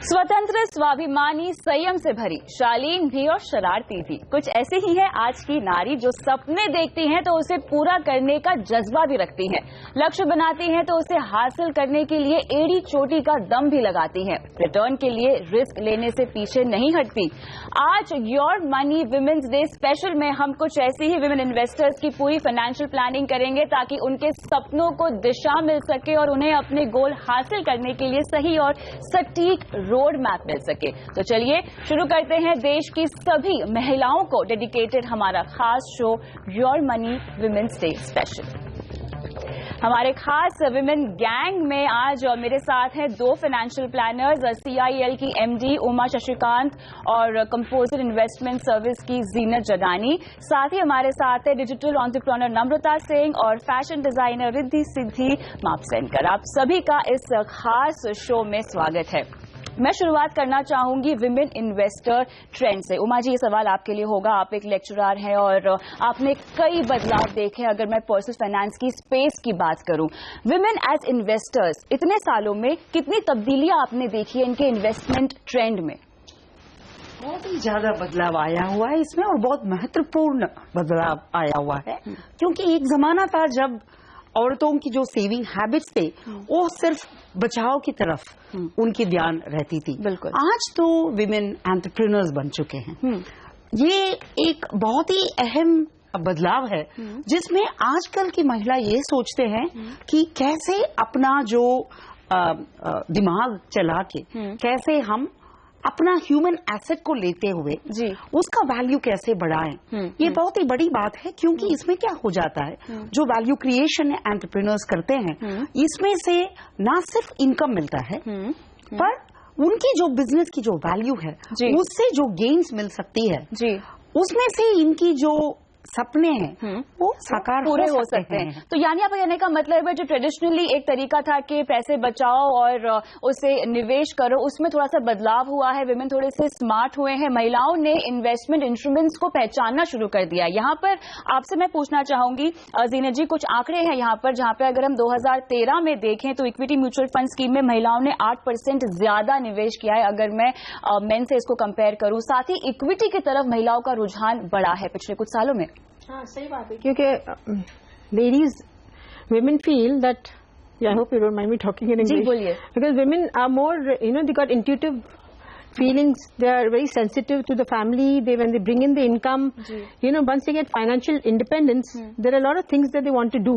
स्वतंत्र, स्वाभिमानी, संयम से भरी, शालीन भी और शरारती भी, कुछ ऐसी ही है आज की नारी जो सपने देखती हैं तो उसे पूरा करने का जज्बा भी रखती हैं, लक्ष्य बनाती हैं तो उसे हासिल करने के लिए एड़ी चोटी का दम भी लगाती हैं, रिटर्न के लिए रिस्क लेने से पीछे नहीं हटती। आज your money women's day special में हम कुछ ऐसी ही विमेन इन्वेस्टर्स की पूरी फाइनेंशियल प्लानिंग करेंगे ताकि उनके सपनों को दिशा मिल सके और उन्हें अपने गोल हासिल करने के लिए सही और सटीक रोड मैप मिल सके। तो चलिए शुरू करते हैं देश की सभी महिलाओं को डेडिकेटेड हमारा खास show your money women's day special. हमारे खास विमेन गैंग में आज मेरे साथ हैं दो फाइनेंशियल प्लानर्स, CIL की MD उमा शशिकांत और कंपोजर इन्वेस्टमेंट सर्विस की जीनत जगानी। साथ ही हमारे साथ है डिजिटल एंटरप्रेन्योर नम्रता सिंह और फैशन डिजाइनर रिद्धि सिद्धि मापसेनकर। आप सभी का इस खास शो में स्वागत है। मैं शुरुआत करना चाहूंगी विमेन इन्वेस्टर ट्रेंड से। उमा जी, ये सवाल आपके लिए होगा। आप एक लेक्चरर हैं और आपने कई बदलाव देखे। अगर मैं पर्सनल फाइनेंस की स्पेस की बात करूं, विमेन एज इन्वेस्टर्स इतने सालों में कितनी तब्दीलियां आपने देखी है इनके इन्वेस्टमेंट ट्रेंड में? बहुत ही ज्यादा बदलाव आया हुआ है इसमें और बहुत महत्वपूर्ण बदलाव आया हुआ है, क्योंकि एक जमाना था जब औरतों की जो सेविंग हैबिट्स थे वो सिर्फ बचाव की तरफ उनकी ध्यान रहती थी। बिल्कुल। आज तो विमेन एंटरप्रेन्योर्स बन चुके हैं। ये एक बहुत ही अहम बदलाव है जिसमें आजकल की महिला ये सोचते हैं कि कैसे अपना जो दिमाग चला के कैसे हम अपना ह्यूमन एसेट को लेते हुए जी उसका वैल्यू कैसे बढ़ाएं। ये बहुत ही बड़ी बात है, क्योंकि इसमें क्या हो जाता है, जो वैल्यू क्रिएशन एंटरप्रेन्योर्स करते हैं इसमें से ना सिर्फ इनकम मिलता है पर उनकी जो बिजनेस की जो वैल्यू है उससे जो गेन्स मिल सकती है जी उसमें से इनकी जो सपने हैं वो साकार पूरे हो सकते हैं। तो यानी आपका कहने का मतलब है जो ट्रेडिशनली एक तरीका था कि पैसे बचाओ और उसे निवेश करो, उसमें थोड़ा सा बदलाव हुआ है। विमेन थोड़े से स्मार्ट हुए हैं, महिलाओं ने इन्वेस्टमेंट इंस्ट्रूमेंट्स को पहचानना शुरू कर दिया। यहाँ पर आपसे मैं पूछना चाहूंगी जीनत जी, कुछ आंकड़े हैं यहाँ पर जहाँ पे अगर हम 2013 में देखें तो इक्विटी म्यूचुअल फंड स्कीम में महिलाओं ने 8% ज्यादा निवेश किया है अगर मैं मेन से इसको कंपेयर करूं। साथ ही इक्विटी की तरफ महिलाओं का रुझान बढ़ा है पिछले कुछ सालों में। हाँ, सही बात है, क्योंकि ladies women feel that I hope you don't mind me talking in English. जी बोलिए। Because women are more, they got intuitive feelings. They are very sensitive to the family. When they bring in the income, once they get financial independence, there are a lot of things that they want to do.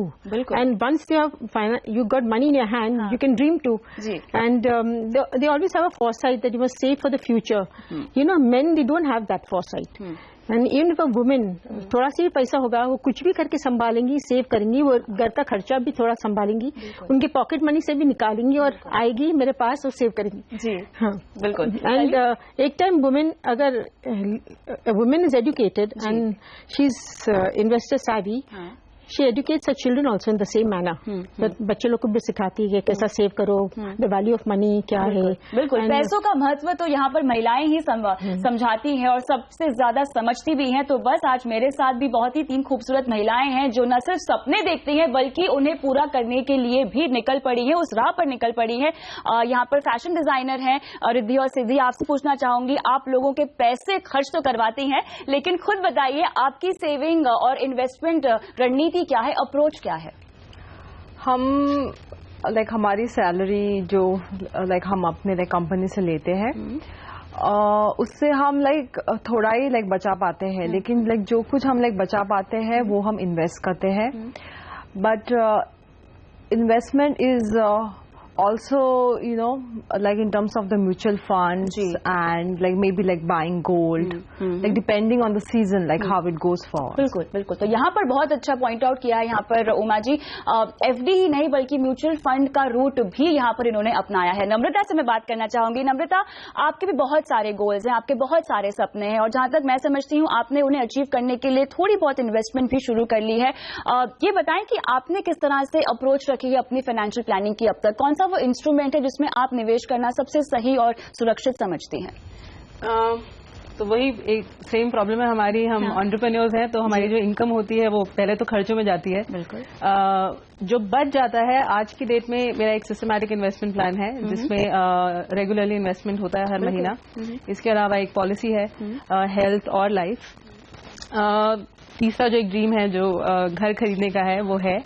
And once you got money in your hand, you can dream too. And they always have a foresight that you must save for the future. Men, they don't have that foresight. And even for women, थोड़ा सा भी पैसा होगा वो कुछ भी करके संभालेंगी, save करेंगी, वो घर का खर्चा भी थोड़ा संभालेंगी, उनके पॉकेट मनी से भी निकालेंगी और आएगी मेरे पास और सेव करेंगी। जी हाँ बिल्कुल। एंड एक टाइम वुमेन, अगर women is educated and she is investor savvy, she educates her children also in the same manner. बच्चे लोग को भी सिखाती है कैसा सेव करो, the value of money क्या है। बिल्कुल, पैसों का महत्व तो यहाँ पर महिलाएं ही समझाती हैं और सबसे ज्यादा समझती भी हैं। तो बस आज मेरे साथ भी बहुत ही 3 खूबसूरत महिलाएं हैं जो न सिर्फ सपने देखती हैं बल्कि उन्हें पूरा करने के लिए भी निकल पड़ी है, उस राह पर निकल पड़ी है। यहाँ पर फैशन डिजाइनर हैं रिद्धि और सिद्धि। आपसे पूछना चाहूंगी, आप लोगों के पैसे खर्च तो करवाती हैं लेकिन खुद बताइए आपकी सेविंग और इन्वेस्टमेंट रणनीति क्या है, अप्रोच क्या है? हम हमारी सैलरी जो हम अपने कंपनी से लेते हैं उससे हम थोड़ा ही बचा पाते हैं, लेकिन जो कुछ हम बचा पाते हैं वो हम इन्वेस्ट करते हैं। But investment is also in terms of the mutual funds and maybe buying gold, depending on the season how it goes for. बिल्कुल बिल्कुल। तो यहाँ पर बहुत अच्छा पॉइंट आउट किया है यहाँ पर उमा जी। FD ही नहीं बल्कि म्यूचुअल फंड का रूट भी यहाँ पर इन्होंने अपनाया है। नम्रता से मैं बात करना चाहूंगी। नम्रता, आपके भी बहुत सारे गोल्स हैं, आपके बहुत सारे सपने हैं और जहां तक मैं समझती हूँ आपने उन्हें अचीव करने के लिए थोड़ी बहुत इन्वेस्टमेंट भी शुरू कर ली है। ये बताएं कि आपने किस तरह से अप्रोच रखी है अपनी फाइनेंशियल प्लानिंग की अब तक? कौन सा वो इंस्ट्रूमेंट है जिसमें आप निवेश करना सबसे सही और सुरक्षित समझती हैं? तो वही एक सेम प्रॉब्लम है हमारी, हम एंटरप्रेन्योर्स हैं तो हमारी जो इनकम होती है वो पहले तो खर्चों में जाती है। बिल्कुल। जो बच जाता है, आज की डेट में मेरा एक सिस्टमैटिक इन्वेस्टमेंट प्लान है जिसमें रेगुलरली इन्वेस्टमेंट होता है हर महीना। इसके अलावा एक पॉलिसी है हेल्थ और लाइफ। तीसरा जो एक ड्रीम है जो घर खरीदने का है वो है,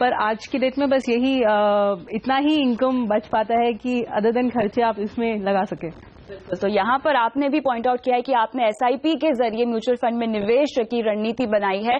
पर आज की डेट में बस यही इतना ही इनकम बच पाता है कि अदर देन खर्चे आप इसमें लगा सके। तो यहाँ पर आपने भी पॉइंट आउट किया है कि आपने एसआईपी के जरिए म्यूचुअल फंड में निवेश की रणनीति बनाई है।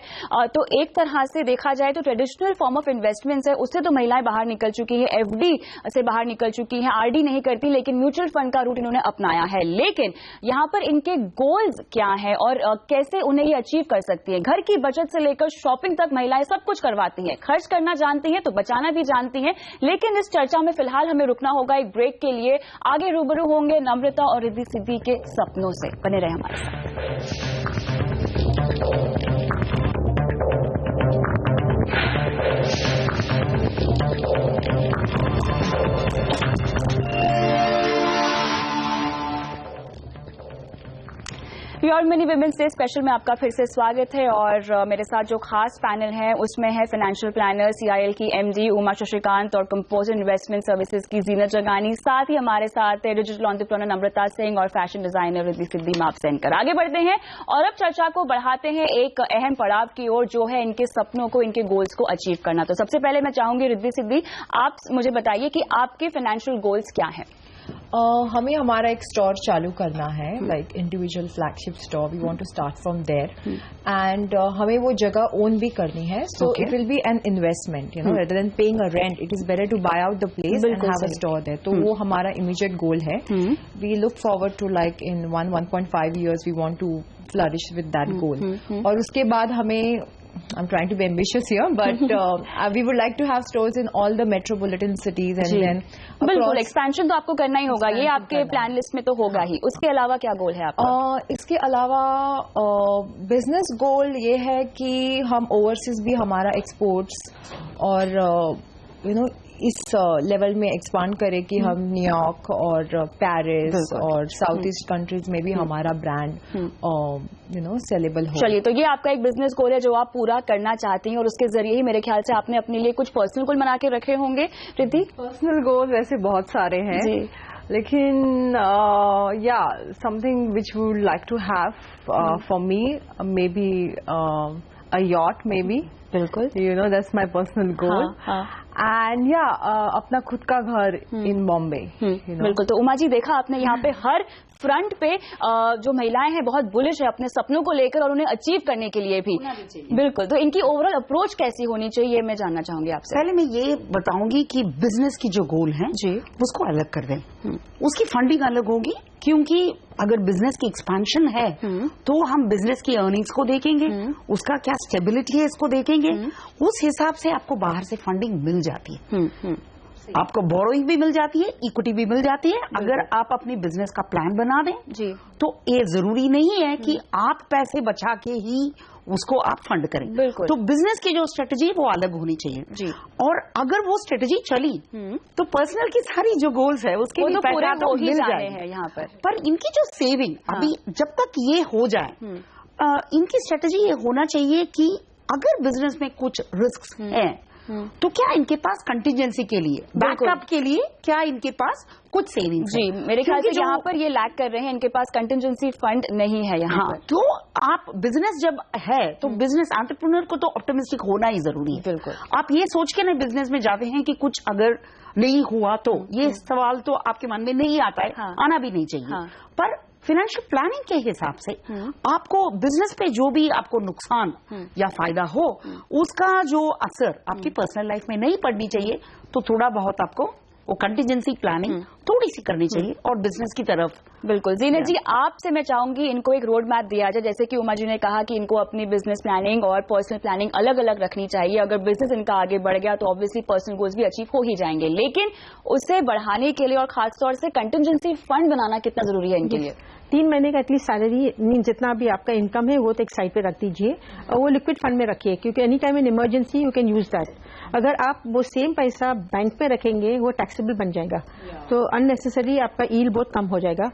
तो एक तरह से देखा जाए तो ट्रेडिशनल फॉर्म ऑफ इन्वेस्टमेंट्स है उससे तो महिलाएं बाहर निकल चुकी हैं, एफडी से बाहर निकल चुकी हैं, आरडी नहीं करती, लेकिन म्यूचुअल फंड का रूट इन्होंने अपनाया है। लेकिन यहाँ पर इनके गोल्स क्या है और कैसे उन्हें ये अचीव कर सकती है? घर की बचत से लेकर शॉपिंग तक महिलाएं सब कुछ करवाती हैं, खर्च करना जानती हैं तो बचाना भी जानती हैं। लेकिन इस चर्चा में फिलहाल हमें रुकना होगा एक ब्रेक के लिए। आगे रूबरू होंगे नम्रता और रिद्धि सिद्धि के सपनों से। बने रहे हमारे साथ। Pure money women's day special में आपका फिर से स्वागत है और मेरे साथ जो खास पैनल है उसमें है फाइनेंशियल प्लानर सीआईएल की एमडी उमा शशिकांत और कंपोजिट इन्वेस्टमेंट सर्विसेज की जीनत जगानी। साथ ही हमारे साथ है डिजिटल एंटरप्रेन्योर नम्रता सिंह और फैशन डिजाइनर रिद्धि सिद्धि मापसेनकर। आगे बढ़ते हैं और अब चर्चा को बढ़ाते हैं एक अहम पड़ाव की ओर जो है इनके सपनों को, इनके गोल्स को अचीव करना। तो सबसे पहले मैं चाहूंगी रिद्धि सिद्धि आप मुझे बताइए कि आपके फाइनेंशियल गोल्स क्या हैं? हमें हमारा एक स्टोर चालू करना है, like individual flagship store. We want to start from there and हमें वो जगह ओन भी करनी है। So it will be an investment, you know, rather than paying a rent, it is better to buy out the place and have a store there. तो वो हमारा immediate goal है। We look forward to like in 1.5 years we want to flourish with that goal. और उसके बाद हमें I'm trying to be ambitious here, but we would like to have stores in all the metropolitan cities and then बिल्कुल expansion तो आपको करना ही होगा, ये आपके प्लान लिस्ट में तो होगा ही। उसके अलावा क्या गोल है आपका? इसके अलावा बिजनेस गोल ये है कि हम ओवरसीज भी हमारा एक्सपोर्ट्स और यू नो इस लेवल में एक्सपांड करें कि हम न्यूयॉर्क और पेरिस और साउथ ईस्ट कंट्रीज में भी हमारा ब्रांड यू नो सेलेबल हो। चलिए, तो ये आपका एक बिजनेस गोल है जो आप पूरा करना चाहती हैं और उसके जरिए ही मेरे ख्याल से आपने अपने लिए कुछ पर्सनल गोल बना के रखे होंगे। रिद्धि? पर्सनल गोल वैसे बहुत सारे हैं लेकिन या something which we would like to have for me maybe a yacht maybe. बिल्कुल, you know that's my personal goal. And या अपना खुद का घर इन बॉम्बे। बिल्कुल, तो उमा जी देखा आपने यहाँ पे हर फ्रंट पे जो महिलाएं हैं बहुत बुलिश है अपने सपनों को लेकर और उन्हें अचीव करने के लिए भी। बिल्कुल, तो इनकी ओवरऑल अप्रोच कैसी होनी चाहिए मैं जानना चाहूंगी आपसे। पहले मैं ये बताऊंगी कि बिजनेस की जो गोल है जी उसको अलग कर दें। उसकी फंडिंग अलग होगी, क्योंकि अगर बिजनेस की एक्सपेंशन है तो हम बिजनेस की अर्निंग्स को देखेंगे, उसका क्या स्टेबिलिटी है इसको देखेंगे, उस हिसाब से आपको बाहर से फंडिंग मिल जाती है। आपको बोरोइंग भी मिल जाती है, इक्विटी भी मिल जाती है। अगर आप अपनी बिजनेस का प्लान बना दें जी तो ये जरूरी नहीं है कि आप पैसे बचा के ही उसको आप फंड करें। तो बिजनेस की जो स्ट्रेटजी वो अलग होनी चाहिए जी। और अगर वो स्ट्रेटजी चली तो पर्सनल की सारी जो गोल्स है उसके लिए पैसा तो मिल जाए हैं यहाँ पर इनकी जो सेविंग अभी जब तक ये हो जाए, इनकी स्ट्रेटजी ये होना चाहिए कि अगर बिजनेस में कुछ रिस्क हैं तो क्या इनके पास कंटिजेंसी के लिए, बैकअप के लिए क्या इनके पास कुछ सेविंग्स जी? मेरे ख्याल से यहाँ पर ये लैक कर रहे हैं, इनके पास कंटिजेंसी फंड नहीं है यहाँ पर। तो आप बिजनेस जब है तो बिजनेस एंटरप्रेन्योर को तो ऑप्टिमिस्टिक होना ही जरूरी है। बिल्कुल, आप ये सोच के ना बिजनेस में जाते हैं कि कुछ अगर नहीं हुआ तो ये सवाल तो आपके मन में नहीं आता है, आना भी नहीं चाहिए। पर फाइनेंशियल प्लानिंग के हिसाब से आपको बिजनेस पे जो भी आपको नुकसान या फायदा हो उसका जो असर आपकी पर्सनल लाइफ में नहीं पड़नी चाहिए, तो थोड़ा बहुत आपको वो कंटिजेंसी प्लानिंग थोड़ी सी करनी चाहिए और बिजनेस की तरफ। बिल्कुल, जीनत जी आपसे मैं चाहूंगी इनको एक रोड मैप दिया जाए, जैसे कि उमा जी ने कहा कि इनको अपनी बिजनेस प्लानिंग और पर्सनल प्लानिंग अलग अलग रखनी चाहिए। अगर बिजनेस इनका आगे बढ़ गया तो ऑब्वियसली पर्सनल गोल्स भी अचीव हो ही जाएंगे, लेकिन उसे बढ़ाने के लिए और खासतौर से कंटिजेंसी फंड बनाना कितना जरूरी है इनके लिए? 3 महीने का एटलीस्ट सैलरी जितना भी आपका इनकम है वो तो एक साइड पे रख दीजिए और वो लिक्विड फंड में रखिए, क्योंकि any time in emergency you can use that. अगर आप वो सेम पैसा बैंक में रखेंगे वो टैक्सेबल बन जाएगा, तो अननेसेसरी आपका यील्ड बहुत कम हो जाएगा।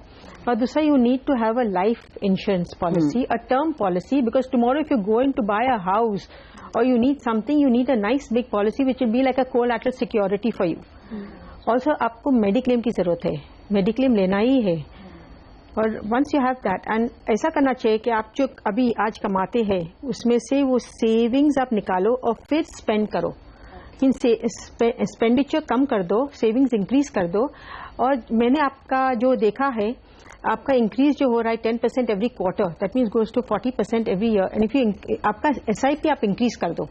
और दूसरा, you need to have a life insurance policy, a term policy, because tomorrow if you going to buy a house or you need something, you need a nice big policy which will be like a collateral security for you. Also, आपको mediclaim की जरूरत है, mediclaim लेना ही है। और once you have that, and ऐसा करना चाहिए कि आप जो अभी आज कमाते हैं उसमें से वो सेविंग्स आप निकालो और फिर स्पेंड करो। एक्सपेंडिचर कम कर दो, सेविंग्स इंक्रीज कर दो। और मैंने आपका जो देखा है, आपका इंक्रीज जो हो रहा है 10% every quarter, that means goes to 40% every year. And if you आपका SIP आप इंक्रीज कर दो।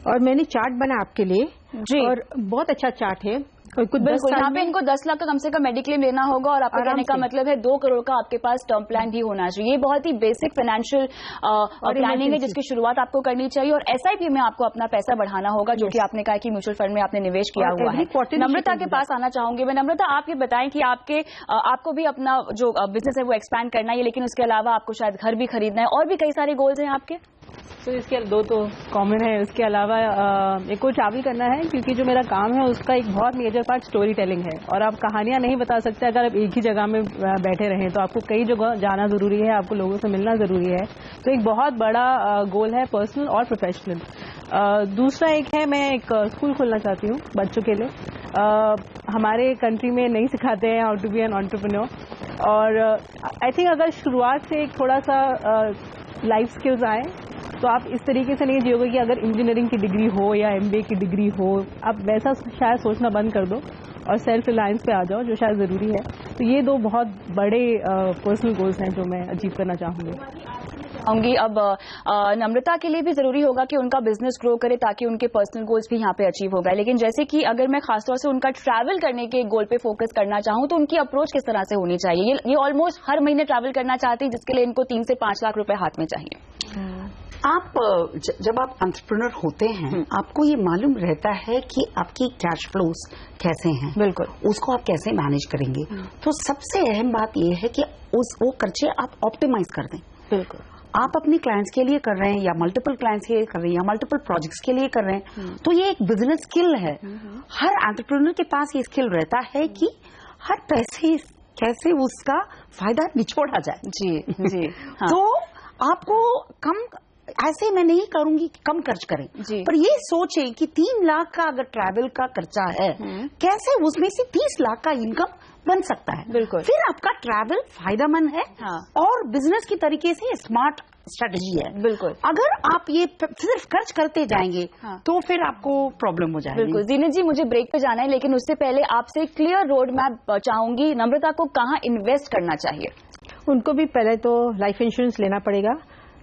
और मैंने चार्ट बना आपके लिए जी, और बहुत अच्छा चार्ट है। और कुछ यहाँ पे इनको 10 लाख का कम से कम मेडिक्लेम लेना होगा, और आपका कहने का मतलब है 2 करोड़ का आपके पास टर्म प्लान भी होना चाहिए। ये बहुत ही बेसिक फाइनेंशियल प्लानिंग है जिसकी शुरुआत आपको करनी चाहिए। और SIP में आपको अपना पैसा बढ़ाना होगा, जो कि आपने कहा कि म्यूचुअल फंड में आपने निवेश किया हुआ है। नम्रता के पास आना चाहूंगी मैं। नम्रता, आप ये बताएं कि आपको भी अपना जो बिजनेस है वो एक्सपैंड करना है, लेकिन उसके अलावा आपको शायद घर भी खरीदना है, और भी कई सारे गोल्स हैं आपके। तो इसके 2 तो कॉमन है, उसके अलावा एक को ट्रैवल करना है, क्योंकि जो मेरा काम है उसका एक बहुत मेजर पार्ट स्टोरी टेलिंग है। और आप कहानियां नहीं बता सकते अगर आप एक ही जगह में बैठे रहें, तो आपको कई जगह जाना जरूरी है, आपको लोगों से मिलना जरूरी है। तो एक बहुत बड़ा गोल है, पर्सनल और प्रोफेशनल। दूसरा एक है, मैं एक स्कूल खोलना चाहती हूँ बच्चों के लिए। हमारे कंट्री में नहीं सिखाते हैं how to be an entrepreneur. और आई थिंक अगर शुरुआत से एक थोड़ा सा लाइफ स्किल्स आए, तो आप इस तरीके से नहीं जियोगे कि अगर इंजीनियरिंग की डिग्री हो या MBA की डिग्री हो, आप वैसा शायद सोचना बंद कर दो और सेल्फ रिलायंस पे आ जाओ, जो शायद ज़रूरी है। तो ये 2 बहुत बड़े पर्सनल गोल्स हैं जो मैं अचीव करना चाहूँगी। अब नम्रता के लिए भी जरूरी होगा कि उनका बिजनेस ग्रो करे, ताकि उनके पर्सनल गोल्स भी यहाँ पे अचीव हो गए। लेकिन जैसे कि अगर मैं खासतौर से उनका ट्रैवल करने के गोल पे फोकस करना चाहूँ, तो उनकी अप्रोच किस तरह से होनी चाहिए? ये ऑलमोस्ट हर महीने ट्रैवल करना चाहती है, जिसके लिए इनको 3 से 5 लाख रुपए हाथ में चाहिए। आप जब आप एंटरप्रेन्योर होते हैं, आपको ये मालूम रहता है कि आपकी कैश फ्लोस कैसे हैं, बिल्कुल, उसको आप कैसे मैनेज करेंगे। तो सबसे अहम बात ये है कि वो खर्चे आप ऑप्टिमाइज कर दें। बिल्कुल, आप अपने क्लाइंट्स के लिए कर रहे हैं या मल्टीपल क्लाइंट्स के लिए कर रहे हैं या मल्टीपल प्रोजेक्ट्स के लिए कर रहे हैं, तो ये एक बिजनेस स्किल है। हर एंटरप्रेन्योर के पास ये स्किल रहता है कि हर पैसे कैसे उसका फायदा निचोड़ा जाए। जी जी। हाँ। तो आपको कम, ऐसे मैं नहीं करूंगी कि कम खर्च करें, पर ये सोचें कि 3 लाख का अगर ट्रैवल का खर्चा है, कैसे उसमें से 30 लाख का इनकम बन सकता है। बिल्कुल, फिर आपका ट्रैवल फायदेमंद है। हाँ। और बिजनेस की तरीके से स्मार्ट स्ट्रेटजी है। बिल्कुल, अगर आप ये सिर्फ खर्च करते जाएंगे, हाँ, तो फिर आपको प्रॉब्लम हो जाएगी। बिल्कुल। जीनत जी, मुझे ब्रेक पे जाना है, लेकिन उससे पहले आपसे क्लियर रोड मैप चाहूंगी। नम्रता को कहाँ इन्वेस्ट करना चाहिए? उनको भी पहले तो लाइफ इंश्योरेंस लेना पड़ेगा,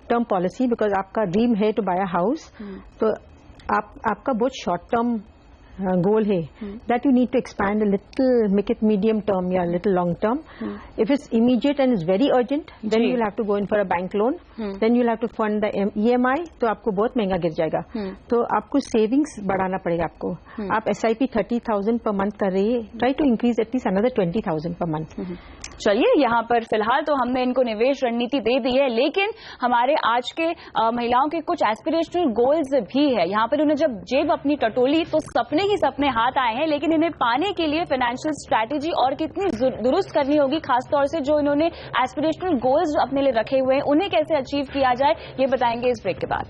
टर्म पॉलिसी, बिकॉज आपका ड्रीम है टू बाय अ हाउस। तो आपका बहुत शॉर्ट टर्म goal है, that you need to expand a little, make it medium term या little long term. If it's immediate and it's very urgent, then you'll have to go in for a bank loan. Then you'll have to fund the EMI, तो आपको बहुत महंगा गिर जाएगा। तो आपको savings बढ़ाना पड़ेगा आपको। आप SIP 30,000 per month कर रही है, try to increase at least another 20,000 per month. चलिए, यहाँ पर फिलहाल तो हमने इनको निवेश रणनीति दे दी है, लेकिन हमारे आज के महिलाओं के कुछ एस्पिरेशनल गोल्स भी है। यहाँ पर उन्हें जब जेब अपनी टटोली तो सपने ही सपने हाथ आए हैं, लेकिन इन्हें पाने के लिए फाइनेंशियल स्ट्रैटेजी और कितनी दुरुस्त करनी होगी, खासतौर से जो इन्होंने एस्पिरेशनल गोल्स अपने लिए रखे हुए हैं, उन्हें कैसे अचीव किया जाए, ये बताएंगे इस ब्रेक के बाद।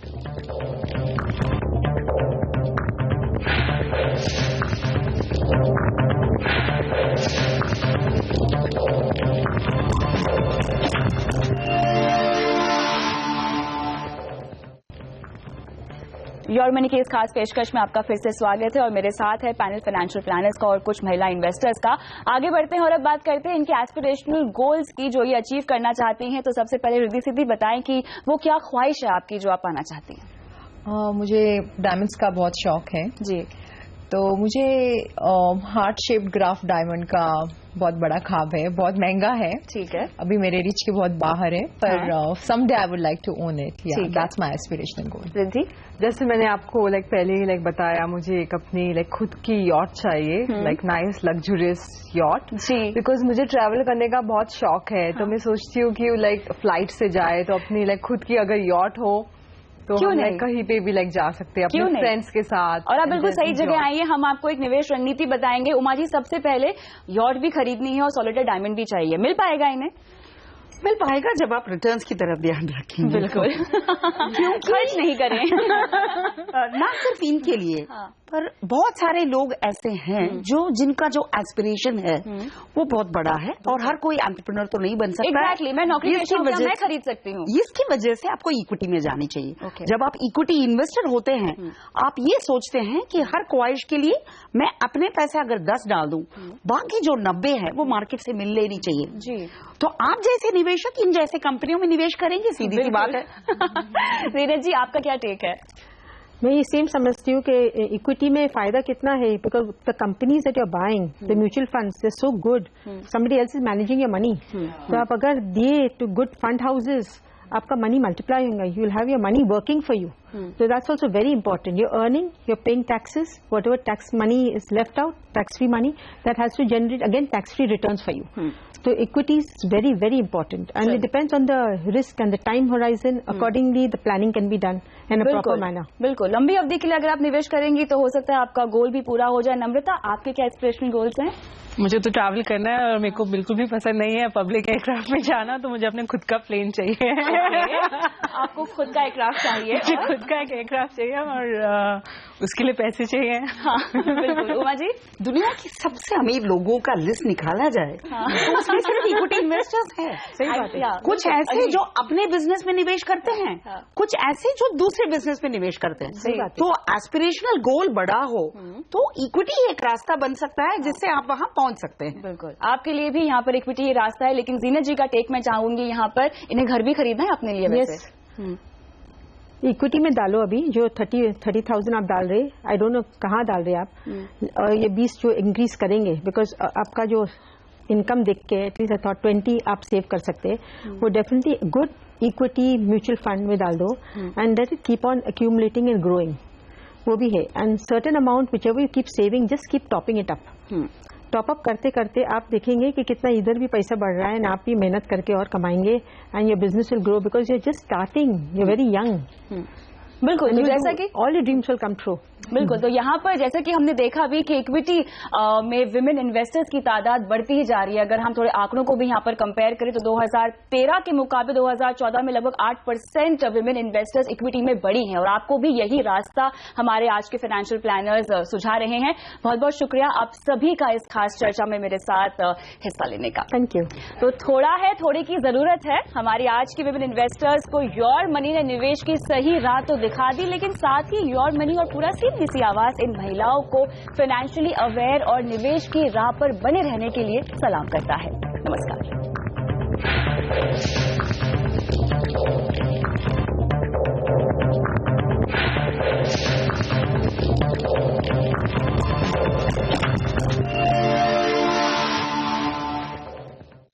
योर मनी की इस खास पेशकश में आपका फिर से स्वागत है और मेरे साथ है पैनल फाइनेंशियल प्लानर्स का और कुछ महिला इन्वेस्टर्स का। आगे बढ़ते हैं और अब बात करते हैं इनके एस्पिरेशनल गोल्स की जो ये अचीव करना चाहती हैं। तो सबसे पहले रिद्धि सिद्धि बताएं कि वो क्या ख्वाहिश है आपकी जो आप पाना चाहती हैं। मुझे डायमंड्स का बहुत शौक है जी, तो मुझे हार्ट शेप्ड ग्राफ डायमंड का बहुत बड़ा ख्वाब है। बहुत महंगा है, ठीक है, अभी मेरे रिच के बहुत बाहर है, पर someday I would like to own it. That's my aspirational goal. Riddhi, जैसे मैंने आपको पहले ही बताया, मुझे एक अपनी खुद की यॉट चाहिए, नाइस लग्जरियस यॉट, बिकॉज मुझे ट्रैवल करने का बहुत शौक है। तो मैं सोचती हूँ कि फ्लाइट से जाए तो अपनी खुद की अगर यॉट हो तो क्यों हम नहीं? कहीं पे भी जा सकते हैं अपने फ्रेंड्स के साथ। और आप बिल्कुल सही जगह आई है। हम आपको एक निवेश रणनीति बताएंगे। उमा जी, सबसे पहले यॉट भी खरीदनी है और सॉलिटर डायमंड भी चाहिए, मिल पाएगा इन्हें? मिल पाएगा जब आप रिटर्न्स की तरफ ध्यान रखेंगे। बिल्कुल। क्यों खर्च नहीं करें। ना सिर्फ इनके लिए, पर बहुत सारे लोग ऐसे हैं जिनका जो एस्पिरेशन है वो बहुत बड़ा है और हर कोई एंटरप्रेन्योर तो नहीं बन सकता। Exactly, मैं नौकरी पेशा हूं, मैं खरीद सकती हूँ। इसकी वजह से आपको इक्विटी में जानी चाहिए। Okay. जब आप इक्विटी इन्वेस्टर होते हैं, आप ये सोचते हैं कि हर ख्वाहिश के लिए मैं अपने पैसे अगर 10 डाल दूं, बाकी जो 90 है वो मार्केट से मिल लेनी चाहिए जी। तो आप जैसे निवेशक इन जैसे कंपनियों में निवेश करेंगे, सीधी सी बात है। रीना जी, आपका क्या टेक है? मैं ये सेम समझती हूँ कि इक्विटी में फायदा कितना है, because the companies that you are buying, the mutual funds, they so good, somebody else is managing your money. तो आप अगर दिए टू गुड फंड हाउसेस, आपका मनी मल्टीप्लाई होगा, you will have your money working for you. So that's also very important. You're earning, you're paying taxes, whatever tax money is left out, tax-free money, that has to generate again tax-free returns for you. So equity is very, very important, and it depends on the risk and the time horizon. Accordingly, the planning can be done in a proper manner. बिल्कुल, लंबी अवधि के लिए अगर आप निवेश करेंगी तो हो सकता है आपका गोल भी पूरा हो जाए। नम्रता, आपके क्या एस्पिरेशनल गोल्स हैं? मुझे तो ट्रैवल करना है और मेरे को बिल्कुल भी पसंद नहीं है पब्लिक एयरक्राफ्ट में जाना, तो मुझे अपने खुद का प्लेन चाहिए। आपको खुद का एयरक्राफ्ट चाहिए? मुझे खुद का एक एयरक्राफ्ट चाहिए और उसके लिए पैसे चाहिए। हाँ, बिल्कुल। उमा जी, दुनिया के सबसे अमीर लोगों का लिस्ट निकाला जाए तो उसमें सिर्फ इक्विटी इन्वेस्टर्स हैं। सही बात है। कुछ ऐसे जो अपने बिजनेस में निवेश करते हैं, कुछ ऐसे जो दूसरे बिजनेस में निवेश करते हैं। सही बात है। तो एस्पिरेशनल गोल बड़ा हो तो इक्विटी एक रास्ता बन सकता है जिससे आप वहां पहुंच सकते हैं। बिल्कुल, आपके लिए भी यहाँ पर इक्विटी रास्ता है। लेकिन जीनत जी का टेक मैं चाहूंगी यहाँ पर, इन्हें घर भी खरीदना है अपने लिए वैसे? इक्विटी में डालो, अभी जो 30,000 आप डाल रहे, आई डोंट नो कहाँ डाल रहे आप, और ये 20 जो इंक्रीज करेंगे, बिकॉज आपका जो इनकम देख के एटलीस्ट आई थॉट 20 आप सेव कर सकते हैं, वो definitely good equity mutual fund में डाल दो, and that it keep on accumulating and growing, वो भी है। And certain amount which ever you keep saving, just keep topping it up. Top up करते करते आप देखेंगे कि कितना इधर भी पैसा बढ़ रहा है, एंड आप भी मेहनत करके और कमाएंगे, and your business will grow, because you are just starting, you are very young. बिल्कुल, तो जैसा कि all your dreams will come true. बिल्कुल, तो यहाँ पर जैसा कि हमने देखा भी कि इक्विटी में विमेन इन्वेस्टर्स की तादाद बढ़ती ही जा रही है। अगर हम थोड़े आंकड़ों को भी यहाँ पर कंपेयर करें तो 2013 के मुकाबले 2014 में लगभग 8% विमेन इन्वेस्टर्स इक्विटी में बढ़ी हैं, और आपको भी यही रास्ता हमारे आज के फाइनेंशियल प्लानर्स सुझा रहे हैं। बहुत बहुत शुक्रिया आप सभी का इस खास चर्चा में मेरे साथ हिस्सा लेने का। Thank you. तो थोड़ा है, थोड़े की जरूरत है। हमारी आज की विमेन इन्वेस्टर्स को योर मनी ने निवेश की सही राह तो दिखा दी, लेकिन साथ ही योर मनी और पूरा सी आवाज इन महिलाओं को फाइनेंशियली अवेयर और निवेश की राह पर बने रहने के लिए सलाम करता है। नमस्कार।